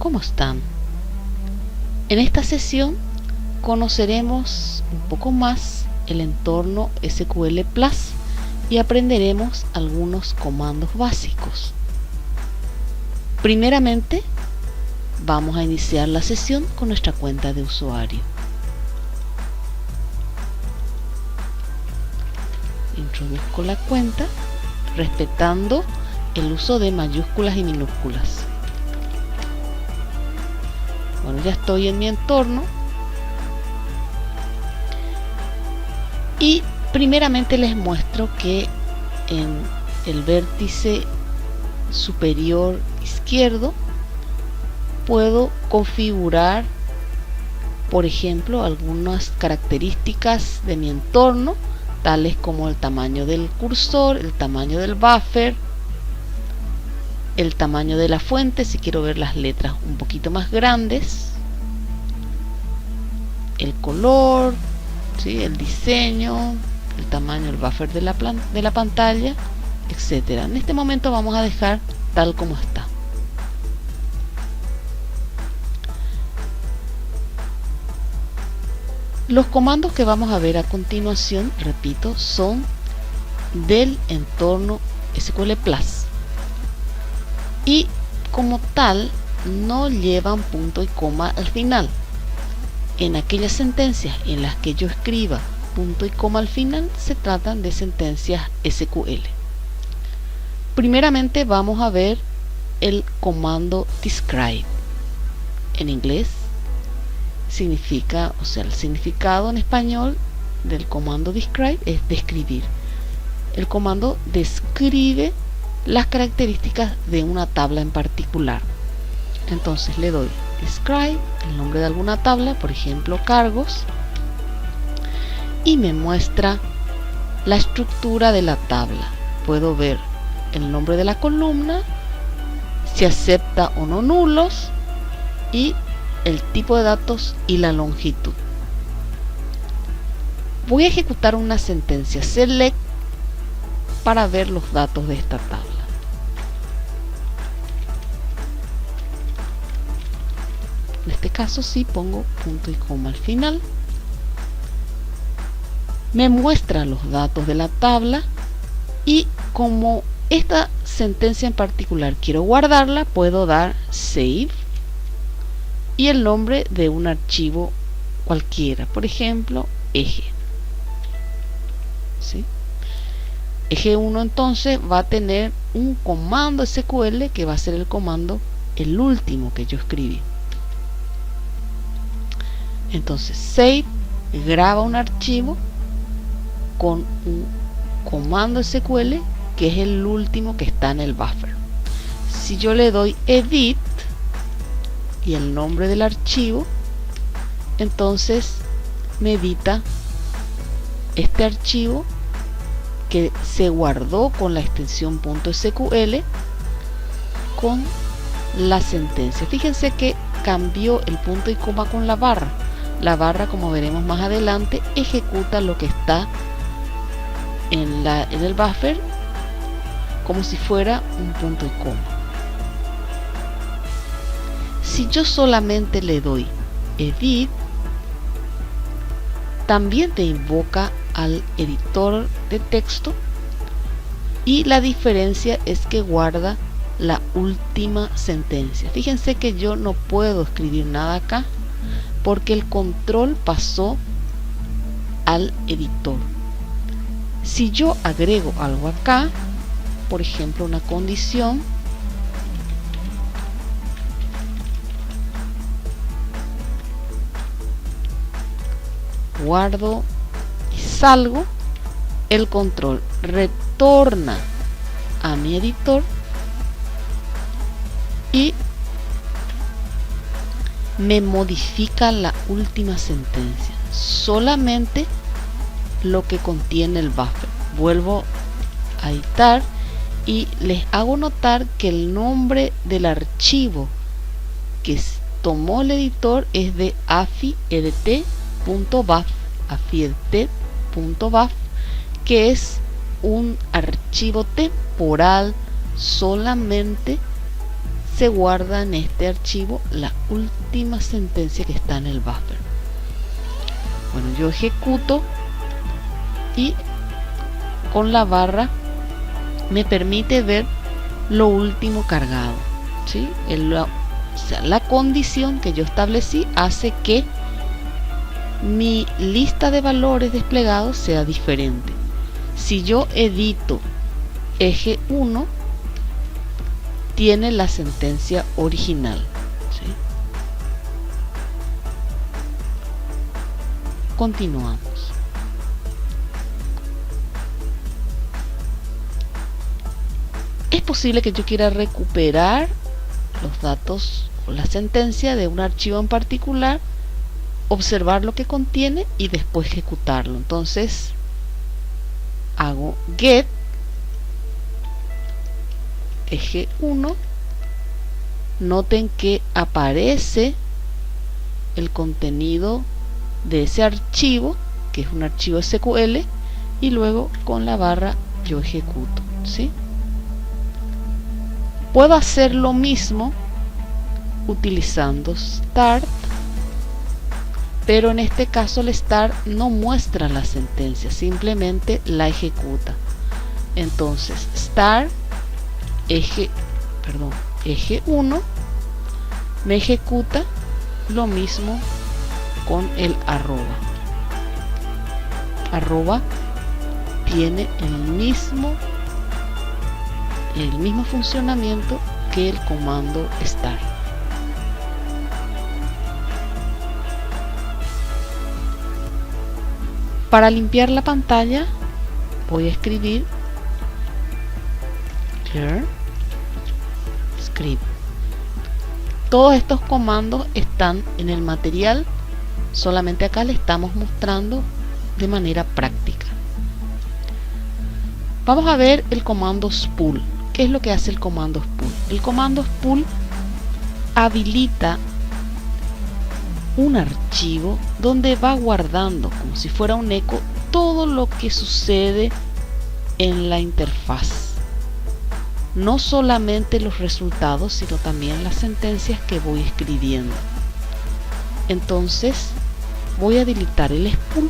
¿cómo están? En esta sesión conoceremos un poco más el entorno SQL Plus y aprenderemos algunos comandos básicos. Primeramente, vamos a iniciar la sesión con nuestra cuenta de usuario. Introduzco la cuenta respetando el uso de mayúsculas y minúsculas. Bueno, ya estoy en mi entorno y primeramente les muestro que en el vértice superior izquierdo puedo configurar, por ejemplo, algunas características de mi entorno, tales como el tamaño del cursor, el tamaño del buffer, el tamaño de la fuente, si quiero ver las letras un poquito más grandes, el color, ¿sí? El diseño, el tamaño del buffer de la pantalla, etcétera. En este momento vamos a dejar tal como está. Los comandos que vamos a ver a continuación, repito, son del entorno SQL Plus y como tal no llevan punto y coma al final. En aquellas sentencias en las que yo escriba punto y coma al final se tratan de sentencias SQL. Primeramente vamos a ver el comando describe. En inglés significa, o sea, el significado en español del comando describe es describir. El comando describe las características de una tabla en particular. Entonces le doy describe, el nombre de alguna tabla, por ejemplo cargos, y me muestra la estructura de la tabla. Puedo ver el nombre de la columna, si acepta o no nulos, y el tipo de datos y la longitud. Voy a ejecutar una sentencia select para ver los datos de esta tabla. En este caso sí pongo punto y coma al final. Me muestra los datos de la tabla y como esta sentencia en particular quiero guardarla, puedo dar save y el nombre de un archivo cualquiera, por ejemplo eje. ¿Sí? Eje 1 entonces va a tener un comando SQL que va a ser el último que yo escribí. Entonces save graba un archivo con un comando SQL que es el último que está en el buffer. Si yo le doy edit y el nombre del archivo, entonces me edita este archivo que se guardó con la extensión .sql con la sentencia. Fíjense que cambió el punto y coma con la barra. La barra, como veremos más adelante, ejecuta lo que está en el buffer como si fuera un punto y coma. Si yo solamente le doy edit, también te invoca al editor de texto y la diferencia es que guarda la última sentencia. Fíjense que yo no puedo escribir nada acá porque el control pasó al editor. Si yo agrego algo acá, por ejemplo una condición, guardo y salgo, el control retorna a mi editor y me modifica la última sentencia, solamente lo que contiene el buffer. Vuelvo a editar y les hago notar que el nombre del archivo que tomó el editor es de afi-edt.buf, que es un archivo temporal, solamente se guarda en este archivo la última sentencia que está en el buffer. Bueno, yo ejecuto y con la barra me permite ver lo último cargado, ¿sí? O sea, la condición que yo establecí hace que mi lista de valores desplegados sea diferente. Si yo edito eje 1, tiene la sentencia original, ¿sí? Continuamos. Es posible que yo quiera recuperar los datos o la sentencia de un archivo en particular, observar lo que contiene y después ejecutarlo. Entonces hago get eje 1. Noten que aparece el contenido de ese archivo, que es un archivo SQL, y luego con la barra yo ejecuto, ¿sí? Puedo hacer lo mismo utilizando start, pero en este caso el start no muestra la sentencia, simplemente la ejecuta. Entonces start eje 1 me ejecuta lo mismo con el arroba. Arroba tiene el mismo funcionamiento que el comando start. Para limpiar la pantalla voy a escribir clear script. Todos estos comandos están en el material, solamente acá le estamos mostrando de manera práctica. Vamos a ver el comando spool. ¿Qué es lo que hace el comando spool? El comando spool habilita un archivo donde va guardando, como si fuera un eco, todo lo que sucede en la interfaz. No solamente los resultados, sino también las sentencias que voy escribiendo. Entonces voy a habilitar el spool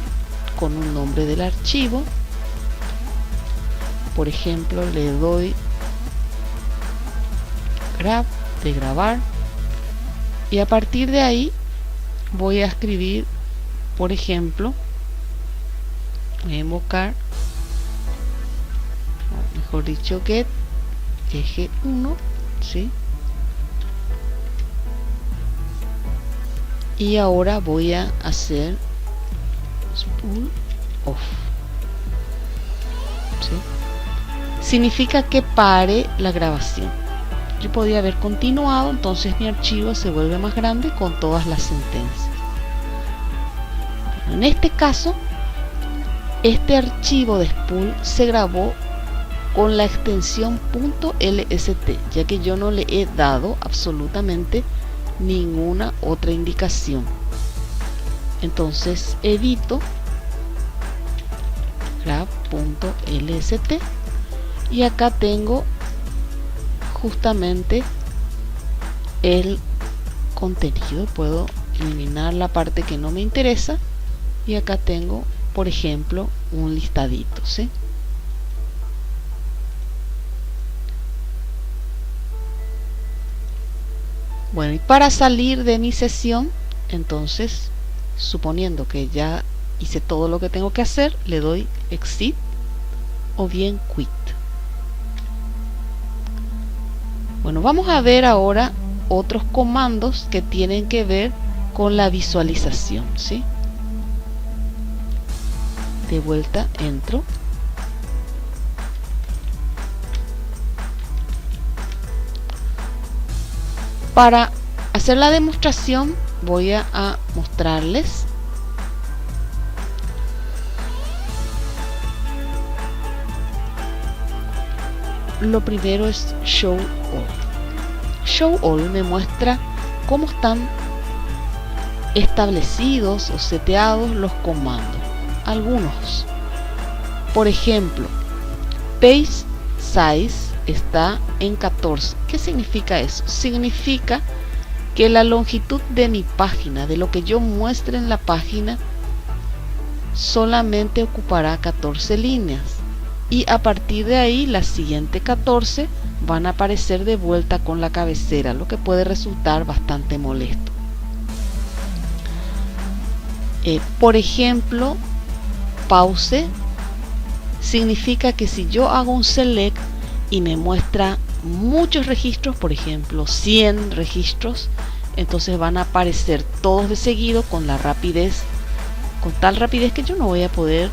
con un nombre del archivo. Por ejemplo, le doy grab, de grabar, y a partir de ahí voy a escribir, por ejemplo, voy a invocar, mejor dicho, get eje 1, ¿sí? Y ahora voy a hacer spool off, ¿sí? Significa que pare la grabación. Yo podría haber continuado, entonces mi archivo se vuelve más grande con todas las sentencias. En este caso, este archivo de spool se grabó con la extensión .lst, ya que yo no le he dado absolutamente ninguna otra indicación. Entonces edito grab.lst y acá tengo justamente el contenido. Puedo eliminar la parte que no me interesa y acá tengo, por ejemplo, un listadito, ¿sí? Bueno, y para salir de mi sesión, entonces, suponiendo que ya hice todo lo que tengo que hacer, le doy exit o bien quit. Bueno, vamos a ver ahora otros comandos que tienen que ver con la visualización, ¿sí? De vuelta entro. Para hacer la demostración voy a mostrarles lo primero es show all. Show all me muestra cómo están establecidos o seteados los comandos. Algunos, por ejemplo, page size está en 14 14. ¿Qué significa eso? Significa que la longitud de mi página, de lo que yo muestre en la página, solamente ocupará 14 líneas. Y a partir de ahí, las siguientes 14 van a aparecer de vuelta con la cabecera, lo que puede resultar bastante molesto. Por ejemplo, pause significa que si yo hago un select y me muestra muchos registros, por ejemplo 100 registros, entonces van a aparecer todos de seguido con la rapidez, con tal rapidez que yo no voy a poder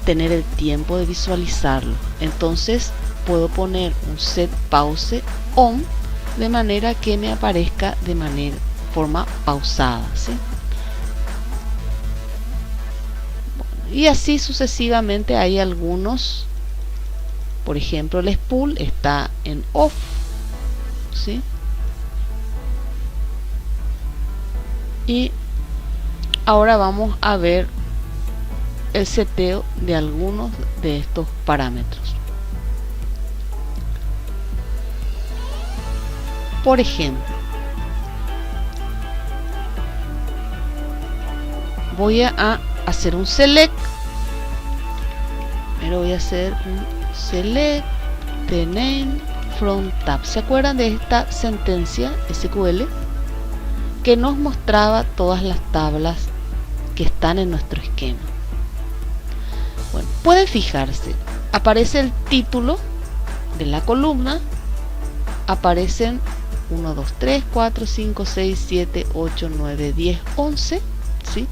tener el tiempo de visualizarlo. Entonces puedo poner un set pause on de manera que me aparezca de forma pausada, ¿sí? Y así sucesivamente. Hay algunos, por ejemplo el spool está en off, ¿sí? Y ahora vamos a ver el seteo de algunos de estos parámetros. Por ejemplo, voy a hacer un select. Primero voy a hacer un select the name from tab. ¿Se acuerdan de esta sentencia SQL que nos mostraba todas las tablas que están en nuestro esquema? Bueno, pueden fijarse, aparece el título de la columna, aparecen 1, 2, 3, 4, 5, 6, 7, 8, 9, 10, 11, ¿sí?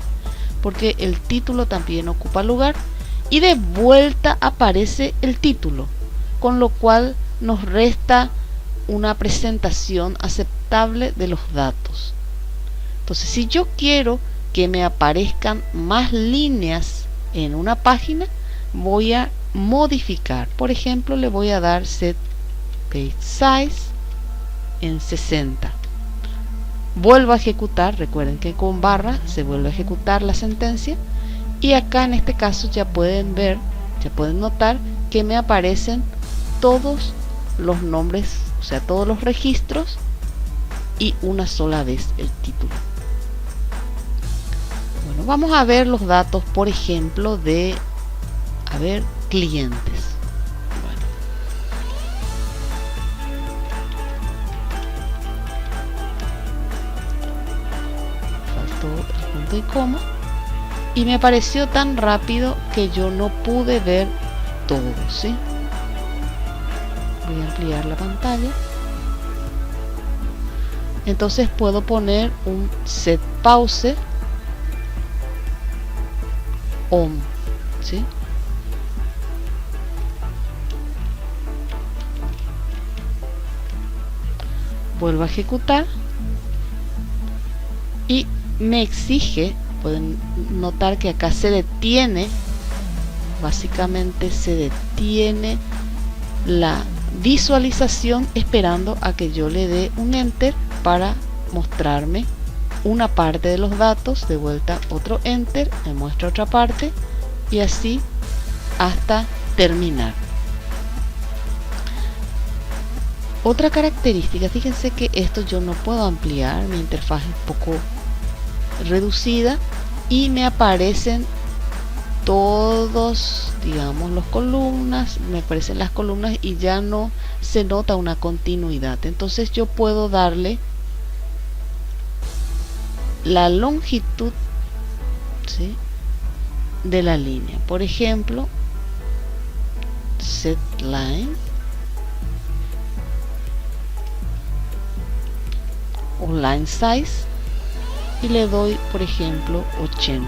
Porque el título también ocupa lugar, y de vuelta aparece el título, con lo cual nos resta una presentación aceptable de los datos. Entonces, si yo quiero que me aparezcan más líneas en una página, voy a modificar. Por ejemplo, le voy a dar set page size en 60. Vuelvo a ejecutar. Recuerden que con barra se vuelve a ejecutar la sentencia, y acá en este caso ya pueden ver, ya pueden notar que me aparecen todos los nombres, o sea, todos los registros, y una sola vez el título. Bueno, vamos a ver los datos, por ejemplo, de clientes. Bueno. Faltó el punto y coma, y me apareció tan rápido que yo no pude ver todo, ¿sí? Voy a ampliar la pantalla. Entonces puedo poner un set pause on, ¿sí? Vuelvo a ejecutar y me exige, pueden notar que acá se detiene, básicamente se detiene la visualización esperando a que yo le dé un enter para mostrarme una parte de los datos. De vuelta otro enter, me muestra otra parte, y así hasta terminar. Otra característica, fíjense que esto yo no puedo ampliar, mi interfaz es un poco reducida y me aparecen todos, digamos, las columnas, me aparecen las columnas y ya no se nota una continuidad. Entonces yo puedo darle la longitud, ¿sí?, de la línea. Por ejemplo, set line o line size, y le doy, por ejemplo, 80.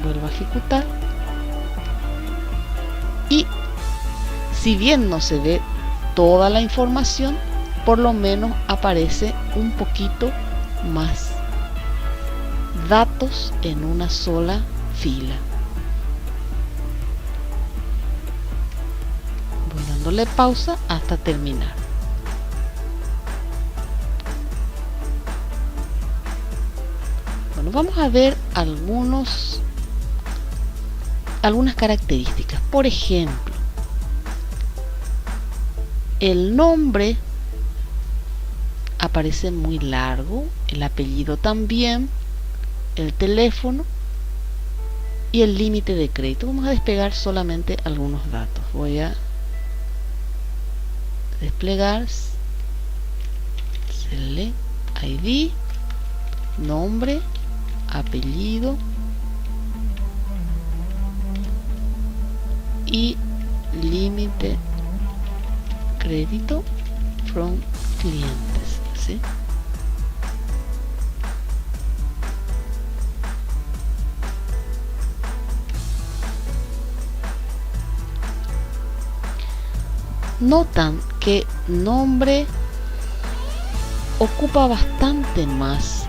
Vuelvo a ejecutar, y si bien no se ve toda la información, por lo menos aparece un poquito más datos en una sola fila. Voy dándole pausa hasta terminar. Bueno, vamos a ver algunas características. Por ejemplo, El nombre aparece muy largo, el apellido también, el teléfono y el límite de crédito. Vamos a despegar solamente algunos datos. Voy a desplegar Select ID, nombre, apellido y límite crédito from clientes, ¿sí? Notan que nombre ocupa bastante más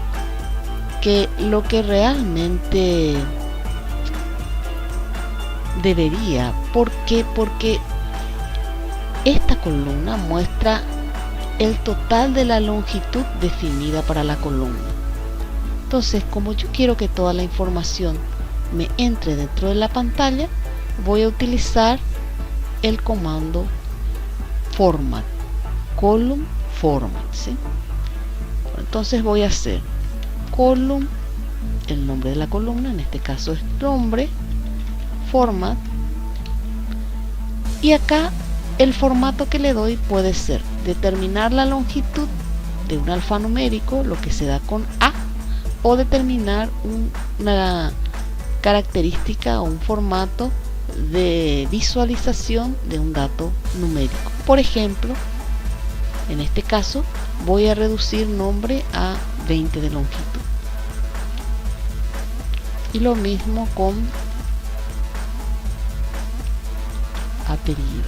que lo que realmente debería. ¿Por qué? Porque esta columna muestra el total de la longitud definida para la columna. Entonces, como yo quiero que toda la información me entre dentro de la pantalla, voy a utilizar el comando format, column format, ¿sí? Entonces voy a hacer column, el nombre de la columna, en este caso es nombre, format, y acá el formato que le doy puede ser determinar la longitud de un alfanumérico, lo que se da con A, o determinar una característica o un formato de visualización de un dato numérico. Por ejemplo, en este caso voy a reducir nombre a 20 de longitud, y lo mismo con apellido.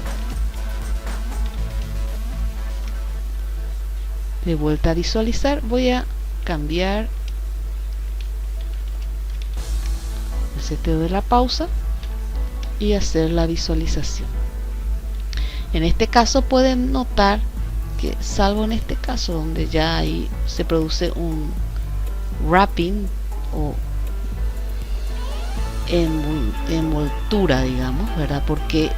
De vuelta a visualizar, voy a cambiar el seteo de la pausa y hacer la visualización. En este caso pueden notar que, salvo en este caso donde ya ahí se produce un wrapping o envoltura, digamos, ¿verdad? Porque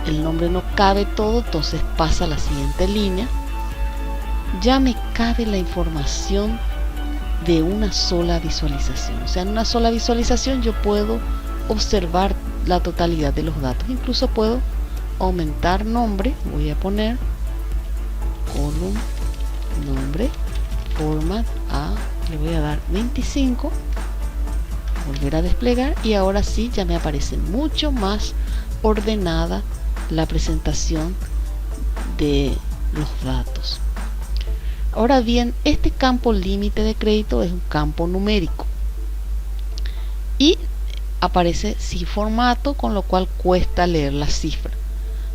el nombre no cabe todo, entonces pasa a la siguiente línea. Ya me cabe la información de una sola visualización. O sea, en una sola visualización yo puedo observar la totalidad de los datos. Incluso puedo aumentar nombre. Voy a poner column nombre format a, le voy a dar 25, volver a desplegar, y ahora sí ya me aparece mucho más ordenada la presentación de los datos. Ahora bien, este campo límite de crédito es un campo numérico y aparece sin formato, con lo cual cuesta leer la cifra.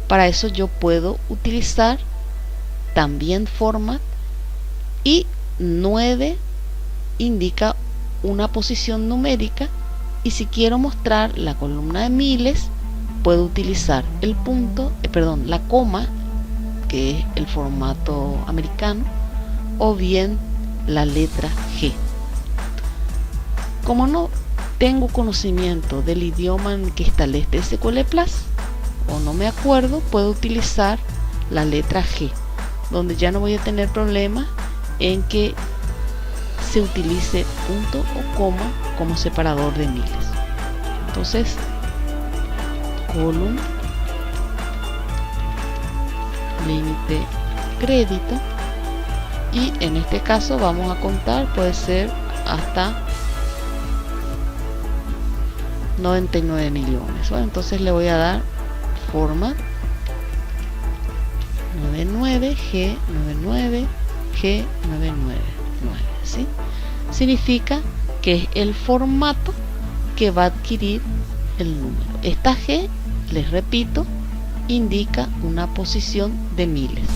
Para eso yo puedo utilizar también format, y 9 indica una posición numérica, y si quiero mostrar la columna de miles puedo utilizar el punto, la coma, que es el formato americano, o bien la letra G. Como no tengo conocimiento del idioma en que establece SQL Plus, o no me acuerdo, puedo utilizar la letra G, donde ya no voy a tener problemas en que se utilice punto o coma como separador de miles. Entonces, column límite crédito, y en este caso vamos a contar, puede ser hasta 99 millones. Bueno, entonces le voy a dar format 99G 99G 999, ¿sí? Significa que es el formato que va a adquirir el número. Esta G, les repito, indica una posición de miles.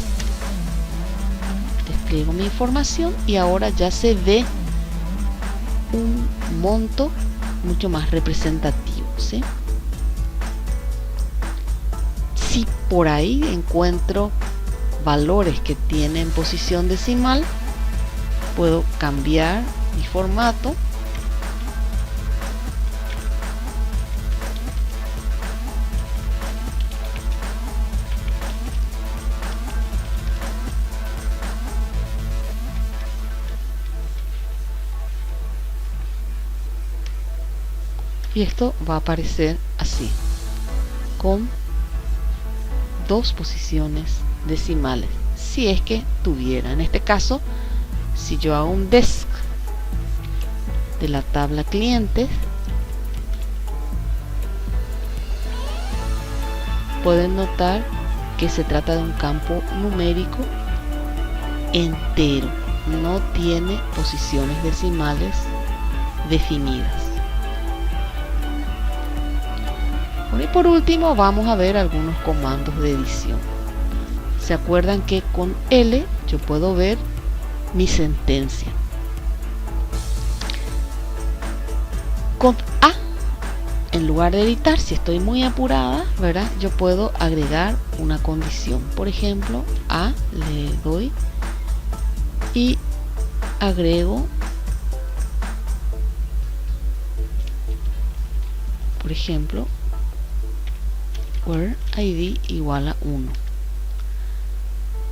Despliego mi información y ahora ya se ve un monto mucho más representativo, ¿sí? Si por ahí encuentro valores que tienen posición decimal, puedo cambiar mi formato y esto va a aparecer así, con 2 posiciones decimales, si es que tuviera. En este caso, si yo hago un desc de la tabla clientes, pueden notar que se trata de un campo numérico entero, no tiene posiciones decimales definidas. Bueno, y por último vamos a ver algunos comandos de edición. ¿Se acuerdan que con L yo puedo ver mi sentencia? Con A, en lugar de editar, si estoy muy apurada, ¿verdad?, yo puedo agregar una condición. Por ejemplo, A, le doy y agrego, por ejemplo, where id igual a 1.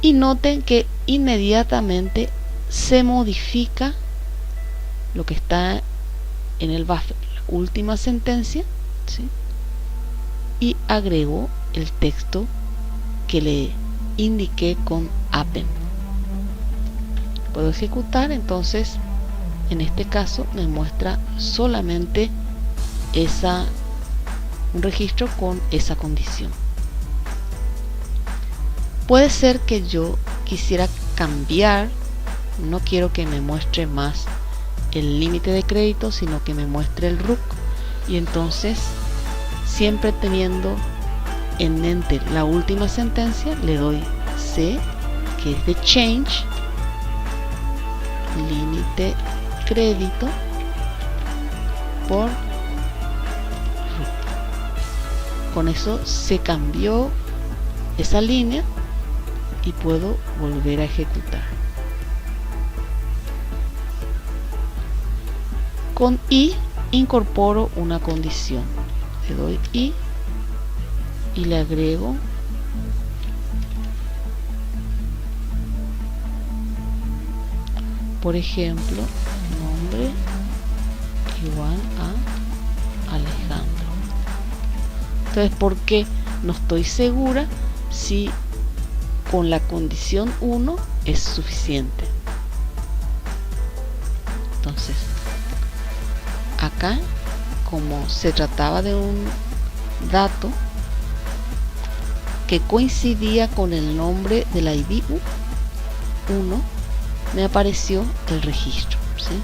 Y noten que inmediatamente se modifica lo que está en el buffer, la última sentencia, ¿sí?, y agrego el texto que le indiqué con append. Puedo ejecutar, entonces en este caso me muestra solamente un registro con esa condición. Puede ser que yo quisiera cambiar, no quiero que me muestre más el límite de crédito, sino que me muestre el RUC, y entonces, siempre teniendo en mente la última sentencia, le doy C, que es de change, límite crédito por RUC. Con eso se cambió esa línea y puedo volver a ejecutar. Con I incorporo una condición. Le doy I y le agrego por ejemplo nombre igual a Alejandro. Entonces, porque no estoy segura si con la condición 1 es suficiente. Entonces, acá, como se trataba de un dato que coincidía con el nombre del ID 1, me apareció el registro, ¿sí?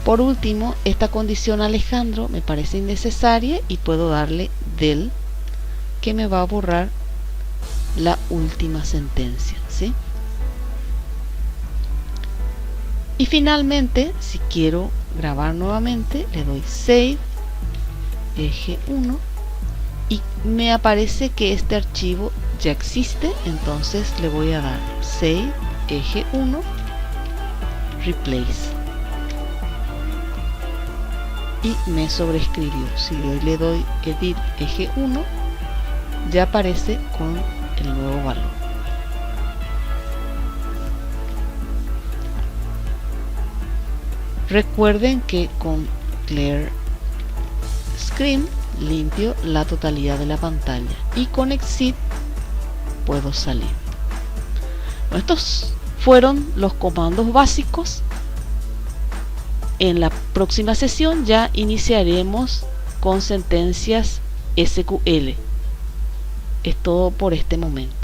Por último, esta condición Alejandro me parece innecesaria y puedo darle del, que me va a borrar la última sentencia, ¿sí? Y finalmente, si quiero grabar nuevamente, le doy Save, eje 1, y me aparece que este archivo ya existe, entonces le voy a dar Save, eje 1, Replace. Y me sobreescribió. Si hoy le doy Edit, eje 1, ya aparece con el nuevo valor. Recuerden que con Clear Screen limpio la totalidad de la pantalla y con Exit puedo salir. Bueno, estos fueron los comandos básicos. En la próxima sesión ya iniciaremos con sentencias SQL. Es todo por este momento.